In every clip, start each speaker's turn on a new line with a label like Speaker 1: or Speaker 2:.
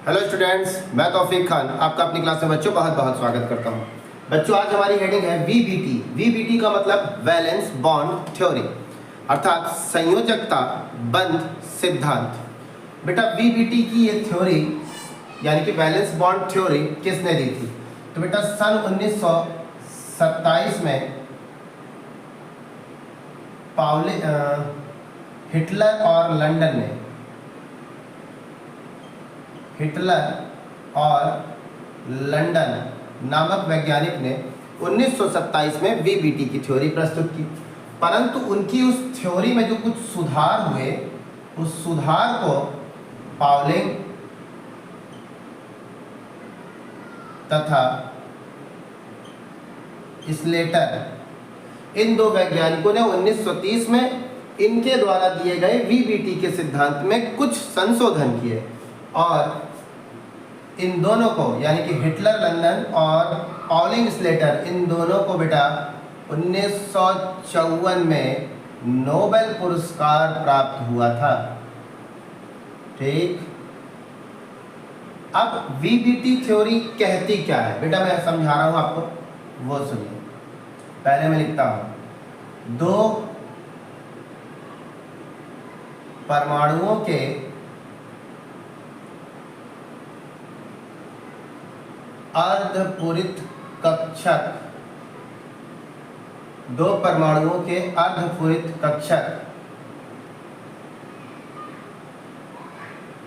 Speaker 1: Hello students, मैं तौफीक खान आपका अपनी क्लास में बच्चों बहुत बहुत स्वागत करता हूं। बच्चों आज हमारी हेडिंग है वीबीटी। वीबीटी का मतलब वैलेंस बॉन्ड थ्योरी अर्थात संयोजकता बंध सिद्धांत। बेटा वीबीटी की ये थ्योरी यानी कि वैलेंस बॉन्ड थ्योरी किसने दी थी? तो बेटा सन 1927 में हिटलर और लंदन ने नामक वैज्ञानिक ने 1927 में वीबीटी की थ्योरी प्रस्तुत की। परंतु उनकी उस थ्योरी में जो कुछ सुधार हुए, उस सुधार को पाउलिंग तथा स्लेटर इन दो वैज्ञानिकों ने 1930 में इनके द्वारा दिए गए वीबीटी के सिद्धांत में कुछ संशोधन किए और इन दोनों को यानी कि हिटलर लंदन और पाउलिंग स्लेटर इन दोनों को बेटा 1954 में नोबेल पुरस्कार प्राप्त हुआ था। ठीक, अब वीबीटी थ्योरी कहती क्या है बेटा, मैं समझा रहा हूं आपको, वो सुनिए। पहले मैं लिखता हूं, दो परमाणुओं के अर्धपूरित कक्षक, दो परमाणुओं के अर्धपूरित कक्षक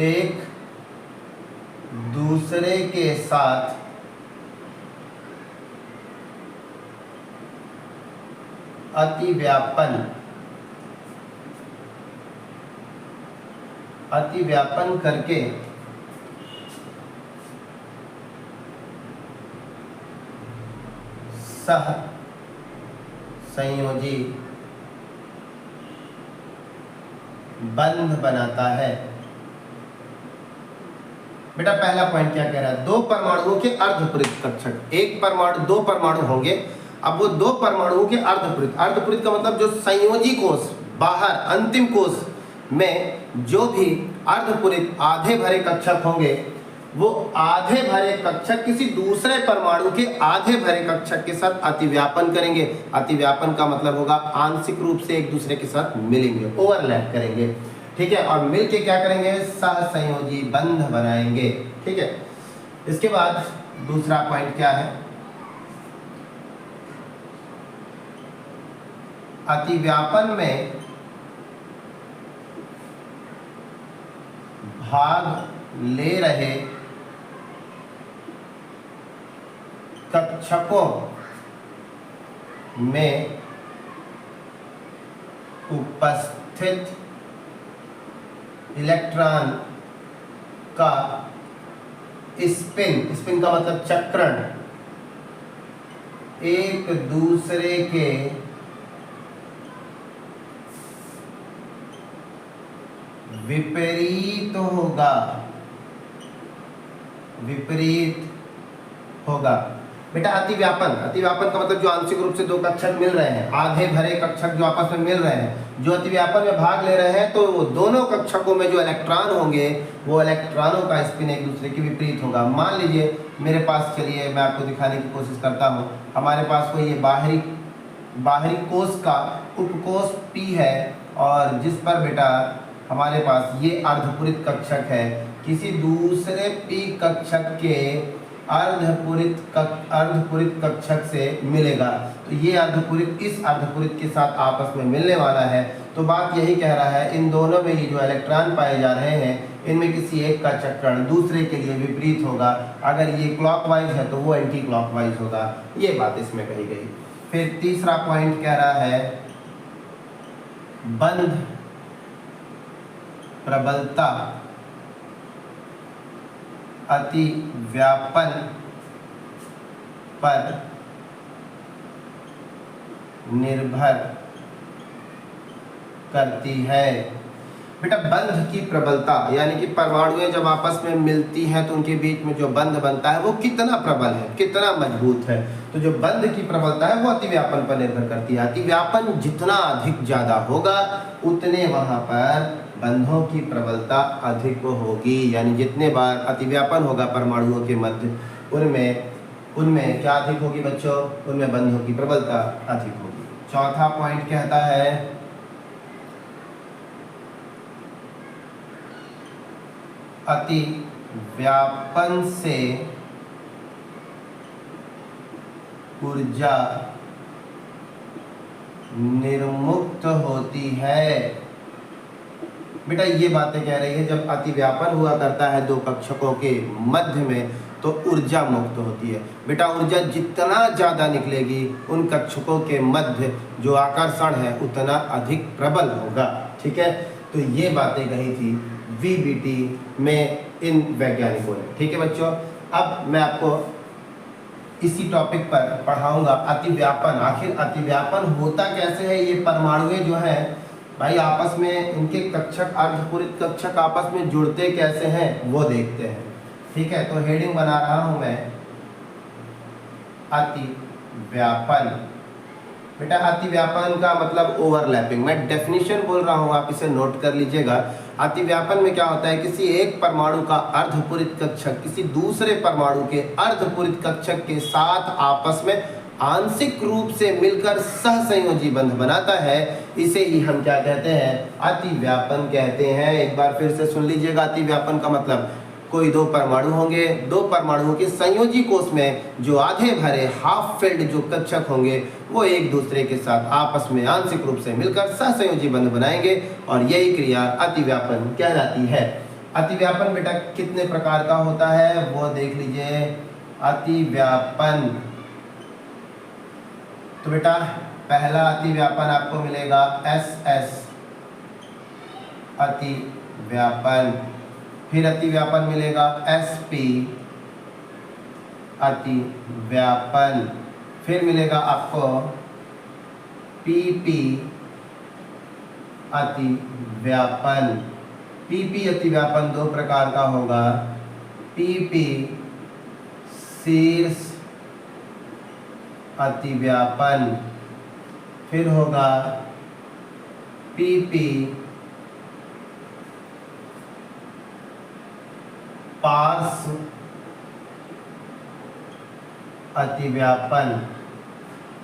Speaker 1: एक दूसरे के साथ अतिव्यापन करके सह संयोजी बंध बनाता है। बेटा पहला पॉइंट क्या कह रहा है? दो परमाणुओं के अर्धपूरित कक्षक, एक परमाणु, दो परमाणु होंगे। अब वो दो परमाणुओं के अर्धपूरित का मतलब जो संयोजी कोष, बाहर अंतिम कोष में जो भी अर्धपूरित आधे भरे कक्षक होंगे, वो आधे भरे कक्षक किसी दूसरे परमाणु के आधे भरे कक्षक के साथ अतिव्यापन करेंगे। अतिव्यापन का मतलब होगा आंशिक रूप से एक दूसरे के साथ मिलेंगे, ओवरलैप करेंगे। ठीक है, और मिलके क्या करेंगे? सहसंयोजी बंध बनाएंगे। ठीक है, इसके बाद दूसरा पॉइंट क्या है? अतिव्यापन में भाग ले रहे कक्षकों में उपस्थित इलेक्ट्रॉन का स्पिन का मतलब चक्रण एक दूसरे के विपरीत होगा। बेटा अतिव्यापन का मतलब जो आंशिक रूप से दो कक्षक मिल रहे हैं, आधे भरे कक्षक जो आपस में मिल रहे हैं, जो अतिव्यापन में भाग ले रहे हैं, तो दोनों कक्षकों में जो इलेक्ट्रॉन होंगे वो इलेक्ट्रॉनों का स्पिन एक दूसरे के विपरीत होगा। मान लीजिए मेरे पास, चलिए मैं आपको दिखाने की कोशिश करता हूँ, हमारे पास कोई ये बाहरी कोष का उपकोष P है और जिस पर बेटा हमारे पास ये अर्धपूरित कक्षक है, किसी दूसरे P कक्षक के अर्धपूरित कक्षक से मिलेगा, तो ये अर्धपूरित इस अर्धपूरित के साथ आपस में मिलने वाला है। तो बात यही कह रहा है, इन दोनों में ये जो इलेक्ट्रॉन पाए जा रहे हैं, इनमें किसी एक का चक्रण दूसरे के लिए विपरीत होगा। अगर ये क्लॉकवाइज है तो वो एंटी क्लॉकवाइज होगा। ये बात इसमें कही गई। फिर तीसरा पॉइंट कह रहा है, बंध प्रबलता अतिव्यापन पर निर्भर करती है। बेटा बंध की प्रबलता यानी कि परमाणुएं जब आपस में मिलती हैं तो उनके बीच में जो बंध बनता है वो कितना प्रबल है, कितना मजबूत है। तो जो बंध की प्रबलता है वो अतिव्यापन पर निर्भर करती है। अतिव्यापन जितना अधिक ज्यादा होगा उतने वहां पर बंधों की प्रबलता अधिक होगी। यानी जितने बार अतिव्यापन होगा परमाणुओं के मध्य, उनमें उनमें क्या अधिक होगी बच्चों? उनमें बंधों की प्रबलता अधिक होगी। चौथा पॉइंट कहता है अतिव्यापन से ऊर्जा निर्मुक्त होती है। बेटा ये बातें कह रही है जब अतिव्यापन हुआ करता है दो कक्षकों के मध्य में तो ऊर्जा मुक्त होती है। बेटा ऊर्जा जितना ज़्यादा निकलेगी उन कक्षकों के मध्य जो आकर्षण है उतना अधिक प्रबल होगा। ठीक है, तो ये बातें कही थी वीबीटी में इन वैज्ञानिकों ने। ठीक है बच्चों, अब मैं आपको इसी टॉपिक पर पढ़ाऊंगा अतिव्यापन। आखिर अतिव्यापन होता कैसे है? ये परमाणुएं जो हैं भाई आपस में, इनके कक्षक अर्धपूरित कक्षक आपस में जुड़ते कैसे हैं वो देखते हैं। ठीक है, तो हेडिंग बना रहा हूं मैं अतिव्यापन। बेटा अतिव्यापन का मतलब ओवरलैपिंग। मैं डेफिनेशन बोल रहा हूं, आप इसे नोट कर लीजिएगा। अतिव्यापन में क्या होता है? किसी एक परमाणु का अर्धपूरित कक्षक किसी दूसरे परमाणु के अर्धपूरित कक्षक के साथ आपस में आंशिक रूप से मिलकर सहसंयोजी बंध बनाता है। इसे ही हम क्या कहते हैं? अतिव्यापन कहते हैं। एक बार फिर से सुन लीजिएगा, अतिव्यापन का मतलब कोई दो परमाणु होंगे, दो परमाणुओं के संयोजी कोष में जो आधे भरे हाफ फिल्ड जो कक्षक होंगे वो एक दूसरे के साथ आपस में आंशिक रूप से मिलकर सहसंयोजी बंध बनाएंगे और यही क्रिया अतिव्यापन कहलाती है। अतिव्यापन बेटा कितने प्रकार का होता है वो देख लीजिए। अतिव्यापन तो बेटा पहला अतिव्यापन आपको मिलेगा SS अतिव्यापन, फिर अतिव्यापन मिलेगा SP अतिव्यापन, फिर मिलेगा आपको PP अतिव्यापन। PP अतिव्यापन दो प्रकार का होगा, PP शीर्ष अतिव्यापन, फिर होगा PP पार्श्व अतिव्यापन।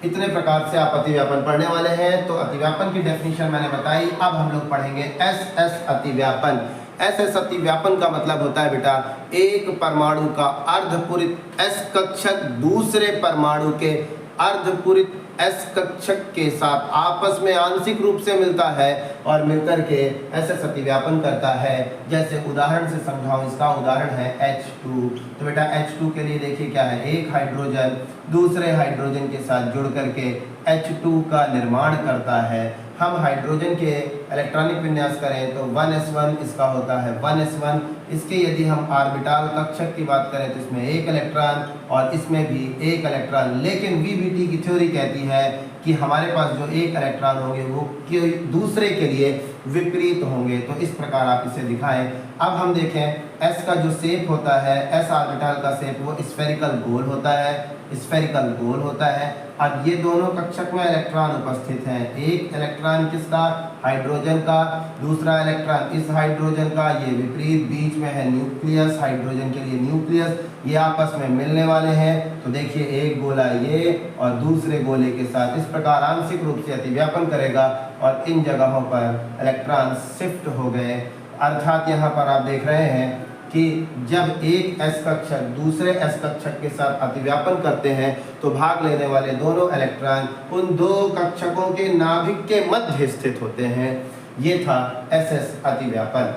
Speaker 1: इतने प्रकार से आप अतिव्यापन पढ़ने वाले हैं। तो अतिव्यापन की डेफिनेशन मैंने बताई। अब हम लोग पढ़ेंगे SS अतिव्यापन। SS अतिव्यापन का मतलब होता है बेटा एक परमाणु का अर्धपूरित S कक्षक दूसरे परमाणु के अर्धपूरित S कक्षक के साथ आपस में आंशिक रूप से मिलता है और मिलकर के SS अतिव्यापन करता है। जैसे उदाहरण से समझाऊं, इसका उदाहरण है H2। तो बेटा H2 के लिए देखिए क्या है, एक हाइड्रोजन दूसरे हाइड्रोजन के साथ जुड़ करके H2 का निर्माण करता है। हम हाइड्रोजन के इलेक्ट्रॉनिक विन्यास करें तो 1s1 इसका होता है 1s1। इसके यदि हम ऑर्बिटल कक्षक की बात करें तो इसमें एक इलेक्ट्रॉन और इसमें भी एक इलेक्ट्रॉन। लेकिन वीबीटी की थ्योरी कहती है कि हमारे पास जो एक इलेक्ट्रॉन होंगे वो दूसरे के लिए विपरीत होंगे। तो इस प्रकार आप इसे दिखाएं। अब हम देखें S का जो शेप होता है, S ऑर्बिटल का शेप वो स्फेरिकल गोल होता है, स्फेरिकल गोल होता है। अब ये दोनों कक्षक में इलेक्ट्रॉन उपस्थित हैं। एक इलेक्ट्रॉन किसका? हाइड्रोजन का, दूसरा इलेक्ट्रॉन इस हाइड्रोजन का, ये विपरीत, बीच में है न्यूक्लियस, हाइड्रोजन के लिए न्यूक्लियस। ये आपस में मिलने वाले हैं। तो देखिए एक गोला ये और दूसरे गोले के साथ इस प्रकार आंशिक रूप से अतिव्यापन करेगा और इन जगहों पर इलेक्ट्रॉन शिफ्ट हो गए। अर्थात यहाँ पर आप देख रहे हैं कि जब एक S कक्षक दूसरे S कक्षक के साथ अतिव्यापन करते हैं तो भाग लेने वाले दोनों इलेक्ट्रॉन उन दो कक्षकों के नाभिक के मध्य स्थित होते हैं। ये था SS अतिव्यापन।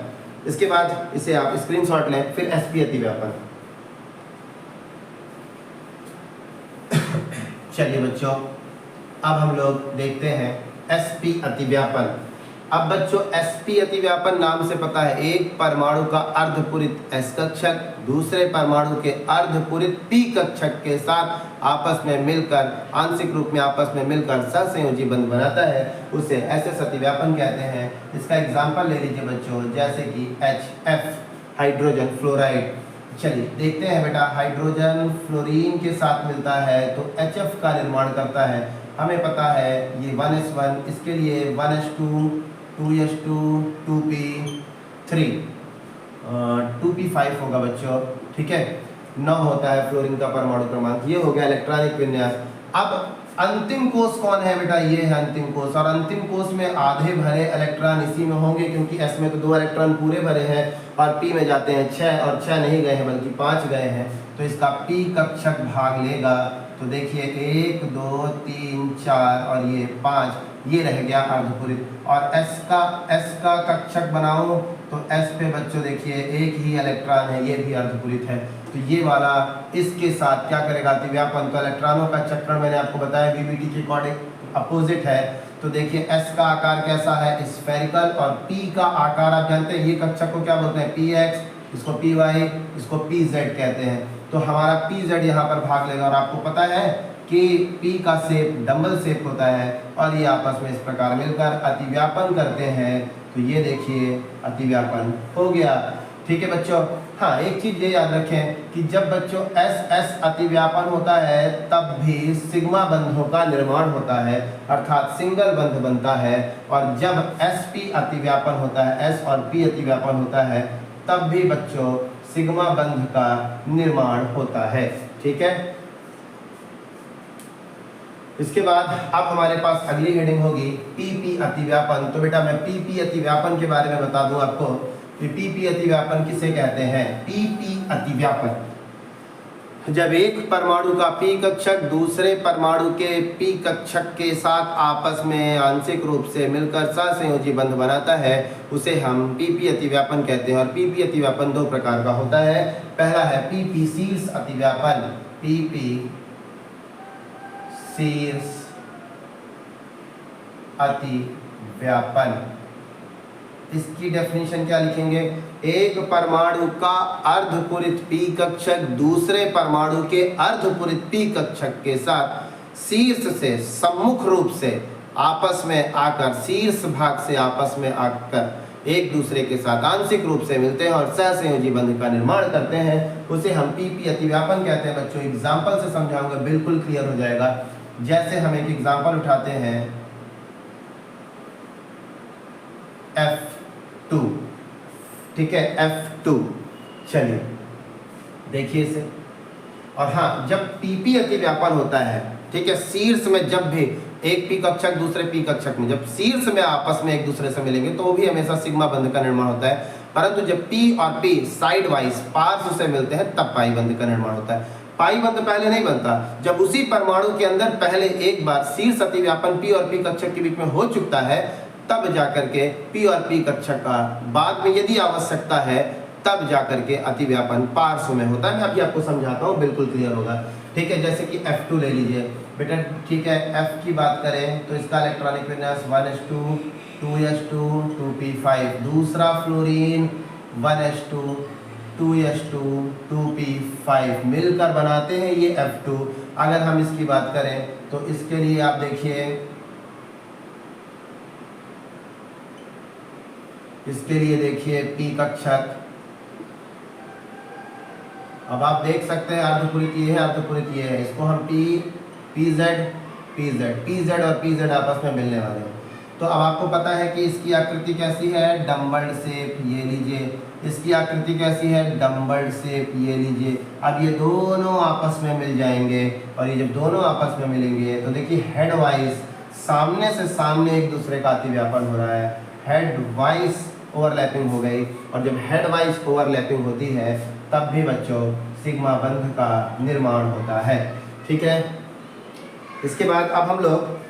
Speaker 1: इसके बाद इसे आप स्क्रीनशॉट लें। फिर SP अतिव्यापन। चलिए बच्चों, अब हम लोग देखते हैं SP अतिव्यापन। अब बच्चों SP अतिव्यापन नाम से पता है एक परमाणु का अर्धपूरित S कक्षक दूसरे परमाणु के अर्धपूरित P कक्षक के साथ आपस में मिलकर आंशिक रूप में आपस में मिलकर सहसंयोजी बंध बनाता है, उसे SS अतिव्यापन कहते हैं। इसका एग्जांपल ले लीजिए बच्चों, जैसे कि HF हाइड्रोजन फ्लोराइड। चलिए देखते हैं बेटा, हाइड्रोजन फ्लोरीन के साथ मिलता है तो HF का निर्माण करता है। हमें पता है ये 1s1, इसके लिए 1s2 2s2 2p3 2p5 होगा बच्चों, ठीक है। 9 होता है फ्लोरीन का परमाणु क्रमांक। ये हो गया इलेक्ट्रॉनिक विन्यास। अब अंतिम कोष कौन है बेटा? ये है अंतिम कोष, और अंतिम कोष में आधे भरे इलेक्ट्रॉन इसी में होंगे, क्योंकि s में तो 2 इलेक्ट्रॉन पूरे भरे हैं और p में जाते हैं 6, और 6 नहीं गए हैं बल्कि 5 गए हैं, तो इसका p कक्षक भाग लेगा। तो देखिए 1 2 3 4 और ये 5, ये रह गया अर्धपूरित। और s का कक्षक बनाऊं तो s पे बच्चों देखिए एक ही इलेक्ट्रॉन है, ये भी अर्धपूरित है, तो ये वाला इसके साथ क्या करेगा? अतिव्यापन। तो इलेक्ट्रॉनों का चक्रण मैंने आपको बताया वीबीटी के अकॉर्डिंग अपोजिट है। तो देखिए s का आकार कैसा है? स्फेरिकल। और p का आकार आप जानते हैं, ये कक्षक को क्या बोलते हैं? px, इसको py, इसको pz कहते हैं। तो हमारा pz यहाँ पर भाग लेगा। और आपको पता है कि p का शेप डबल शेप होता है, और ये आपस में इस प्रकार मिलकर अतिव्यापन करते हैं। तो ये देखिए अतिव्यापन हो गया, ठीक है बच्चों। हाँ, एक चीज ये याद रखें कि जब बच्चों S अतिव्यापन होता है तब भी सिग्मा बंधों का निर्माण होता है, अर्थात सिंगल बंध बनता है। और जब SP अतिव्यापन होता है, S और P अतिव्यापन होता है, तब भी बच्चों सिग्मा बंध का निर्माण होता है, ठीक है। इसके बाद अब हमारे पास अगली हेडिंग होगी PP अतिव्यापन। तो बेटा मैं PP अतिव्यापन के बारे में बता दूं आपको कि PP अतिव्यापन किसे कहते हैं। PP अतिव्यापन, जब एक परमाणु का P कक्षक दूसरे परमाणु के P कक्षक के साथ आपस में आंशिक रूप से मिलकर सहसंयोजी बंध बनाता है, उसे हम PP अतिव्यापन कहते हैं। और PP अतिव्यापन 2 प्रकार का होता है। पहला है PP शीर्ष अतिव्यापन, PP शीर्ष अतिव्यापन। इसकी डेफिनेशन क्या लिखेंगे? एक परमाणु का अर्धपूरित p कक्षक दूसरे परमाणु के अर्धपूरित p कक्षक के साथ शीर्ष से सम्मुख रूप से आपस में आकर, शीर्ष भाग से आपस में आकर एक दूसरे के साथ आंशिक रूप से मिलते हैं और सहसंयोजी बंध का निर्माण करते हैं, उसे हम PP अतिव्यापन कहते हैं। बच्चों एग्जाम्पल से समझाऊंगा, बिल्कुल क्लियर हो जाएगा। जैसे हम एक एग्जाम्पल उठाते हैं F2, ठीक है, F2। चलिए देखिए इसे। और हाँ, जब PP अतिव्यापन होता है, ठीक है, शीर्ष में जब भी एक P कक्षक दूसरे P कक्षक में जब शीर्ष में आपस में एक दूसरे से मिलेंगे तो भी हमेशा सिग्मा बंध का निर्माण होता है। परंतु जब P और P साइड वाइज पार्श्व से मिलते हैं तब पाई बंध का निर्माण होता है। पाई बंध पहले नहीं बनता, जब उसी परमाणु के अंदर पहले एक बार शीर्ष अतिव्यापन P और P कक्षक के बीच में हो चुका है, तब जाकर के P और P कक्षक का बाद में यदि आवश्यकता है तब जाकर के अतिव्यापन पार्श्व में होता है। मैं अभी आपको समझाता हूँ, बिल्कुल क्लियर होगा, ठीक है। जैसे कि F2 ले लीजिए बेटा, ठीक है। F की बात करें तो इसका इलेक्ट्रॉनिक विन्यास 1s2 2s2 2p5, दूसरा फ्लोरीन 1s2 2s2 2p5 मिलकर बनाते हैं ये F2। अगर हम इसकी बात करें तो इसके लिए आप देखिए, इसके लिए देखिए P कक्षक। अब आप देख सकते हैं अर्धपूरित ये है, अर्धपूरित ये है, इसको हम PZ और PZ आपस में मिलने वाले हैं। तो अब आपको पता है कि इसकी आकृति कैसी है? डम्बल शेप, ये लीजिए। इसकी आकृति कैसी है? डम्बल शेप, ये लीजिए। अब ये दोनों आपस में मिल जाएंगे, और ये जब दोनों आपस में मिलेंगे तो देखिए हेड वाइज सामने से सामने एक दूसरे का अतिव्यापन हो रहा है, हेड वाइज ओवरलैपिंग हो गई। और जब हेड वाइज ओवरलैपिंग होती है तब भी बच्चों सिग्मा बंध का निर्माण होता है, ठीक है। इसके बाद अब हम लोग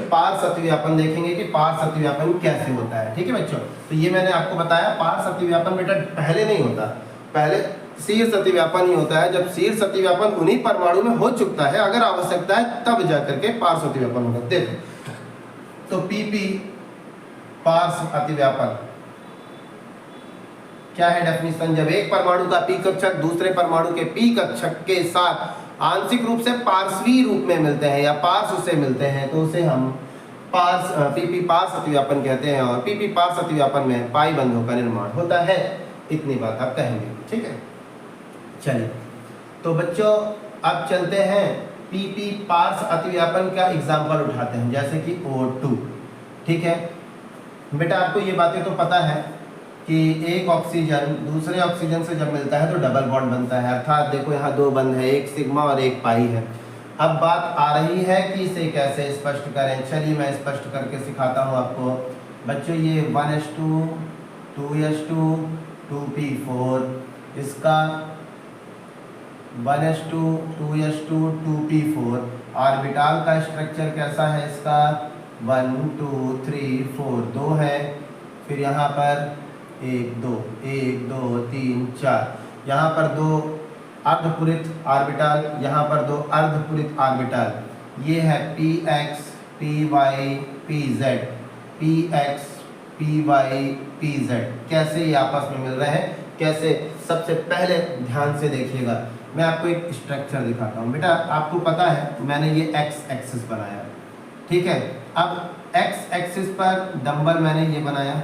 Speaker 1: पार्श्व अतिव्यापन देखेंगे कि पार्श्व अतिव्यापन कैसे होता है, ठीक है बच्चों। तो ये मैंने आपको बताया, पार्श्व अतिव्यापन बेटा पहले नहीं होता, पहले शीर्ष अतिव्यापन ही होता है। जब शीर्ष अतिव्यापन उन्हीं परमाणु में हो चुका है, अगर आवश्यकता है तब जाकर के पार्श्व अतिव्यापन होगा। देखो तो PP पार्श्व अतिव्यापन क्या है डेफिनेशन? जब एक परमाणु का P कक्षक दूसरे परमाणु के P कक्षक के साथ आंशिक रूप से पार्श्वी रूप में मिलते हैं या पार्श्व से मिलते हैं तो उसे हम PP पार्श्व अतिव्यापन कहते हैं। और PP पार्श्व अतिव्यापन में पाई बंधों का निर्माण होता है। इतनी बात आप कहेंगे, ठीक है। चलिए तो बच्चों अब चलते हैं PP पार्श्व अतिव्यापन का एग्जाम्पल उठाते हैं, जैसे कि O2। ठीक है बेटा, आपको ये बातें तो पता है कि एक ऑक्सीजन दूसरे ऑक्सीजन से जब मिलता है तो डबल बॉन्ड बनता है, अर्थात देखो यहाँ दो बंध है, एक सिग्मा और एक पाई है। अब बात आ रही है कि इसे कैसे स्पष्ट करें। चलिए मैं स्पष्ट करके सिखाता हूँ आपको बच्चों। ये 1s2 2s2 2p4, इसका 1s2 2s2 2p4। ऑर्बिटल का स्ट्रक्चर कैसा है इसका, 1 2 3 4, 2 है, फिर यहाँ पर 1 2 1 2 3 4, यहाँ पर 2 अर्धपूरित ऑर्बिटल, यहाँ पर 2 अर्धपूरित ऑर्बिटल। ये है px py pz, px py pz। कैसे ये आपस में मिल रहे हैं, कैसे, सबसे पहले ध्यान से देखिएगा। मैं आपको एक स्ट्रक्चर दिखाता हूँ बेटा। आपको पता है मैंने ये x एक्सिस बनाया, ठीक है। अब x एक्सिस पर डंबल मैंने ये बनाया,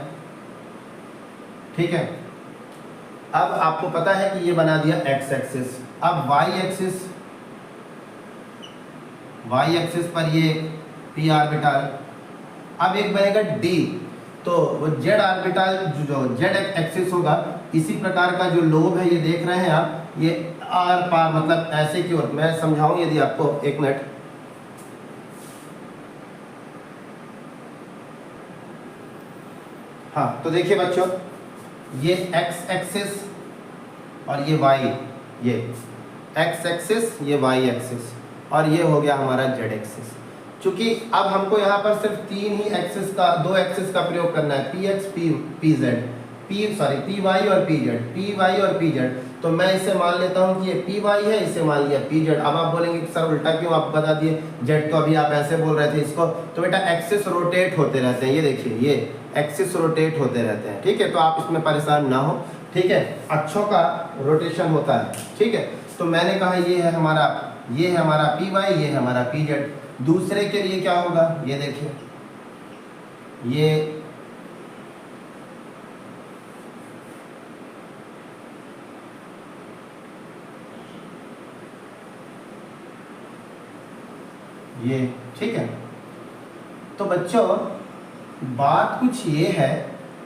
Speaker 1: ठीक है। अब आपको पता है कि ये बना दिया x एक्सिस। अब y एक्सिस पर ये p ऑर्बिटल। अब एक बनेगा d, तो वो z ऑर्बिटल जो z एक्सिस होगा, इसी प्रकार का जो लोब है ये देख रहे हैं आप, ये आर पार मतलब ऐसे की ओर। मैं समझाऊं यदि आपको, एक मिनट। हाँ तो देखिए बच्चों, ये x एक्सिस और ये y, ये x एक्सिस ये y एक्सिस, और ये हो गया हमारा z एक्सिस। चूंकि अब हमको यहाँ पर सिर्फ तीन ही एक्सिस का, दो एक्सिस का प्रयोग करना है, px pz, py और pz। तो मैं इसे मान लेता हूँ कि ये py है, इसे मान लिया pz। अब आप बोलेंगे कि सर उल्टा क्यों आप बता दिए, z तो अभी आप ऐसे बोल रहे थे इसको। तो बेटा एक्सिस रोटेट होते रहते हैं, ये देखिए ये एक्सिस रोटेट होते रहते हैं, ठीक है। तो आप इसमें परेशान ना हो, ठीक है। अक्षों का रोटेशन होता है, ठीक है। तो मैंने कहा ये है हमारा py, ये है हमारा pz। दूसरे के लिए क्या होगा, ये देखिए, ये ठीक है। तो बच्चों बात कुछ ये है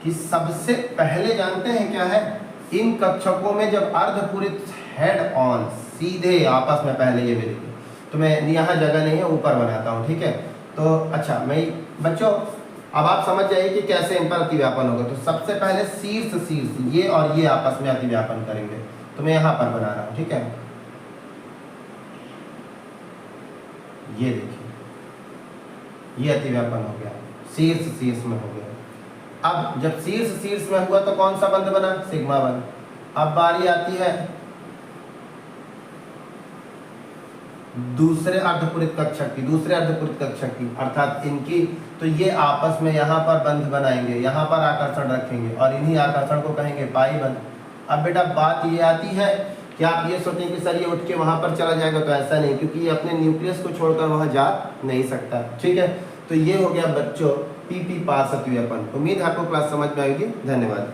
Speaker 1: कि सबसे पहले जानते हैं क्या है, इन कक्षकों में जब अर्धपूरित हेड ऑन सीधे आपस में पहले ये मिलेंगे, तो मैं यहाँ जगह नहीं है ऊपर बनाता हूँ, ठीक है। तो अच्छा मैं बच्चों अब आप समझ जाइए कि कैसे इन पर अतिव्यापन होगा। तो सबसे पहले शीर्ष ये और ये आपस में अतिव्यापन करेंगे, तो मैं यहाँ पर बना रहा हूँ, ठीक है। ये देखिए ये अतिव्यापन हो गया, शीर्ष में हो गया। अब जब शीर्ष में हुआ तो कौन सा बंध बना, सिग्मा बंध। अब बारी आती है दूसरे अर्धपूरित कक्षक की, अर्थात इनकी। तो ये आपस में यहाँ पर बंध बनाएंगे, यहाँ पर आकर्षण रखेंगे, और इन्हीं आकर्षण को कहेंगे पाई बंध। अब बेटा बात ये आती है कि आप ये सोचें कि सर ये उठ के वहाँ पर चला जाएगा, तो ऐसा नहीं, क्योंकि ये अपने न्यूक्लियस को छोड़कर वहाँ जा नहीं सकता, ठीक है। तो ये हो गया बच्चों PP पास अतिव्यापन। उम्मीद है आपको क्लास समझ में आएगी। धन्यवाद।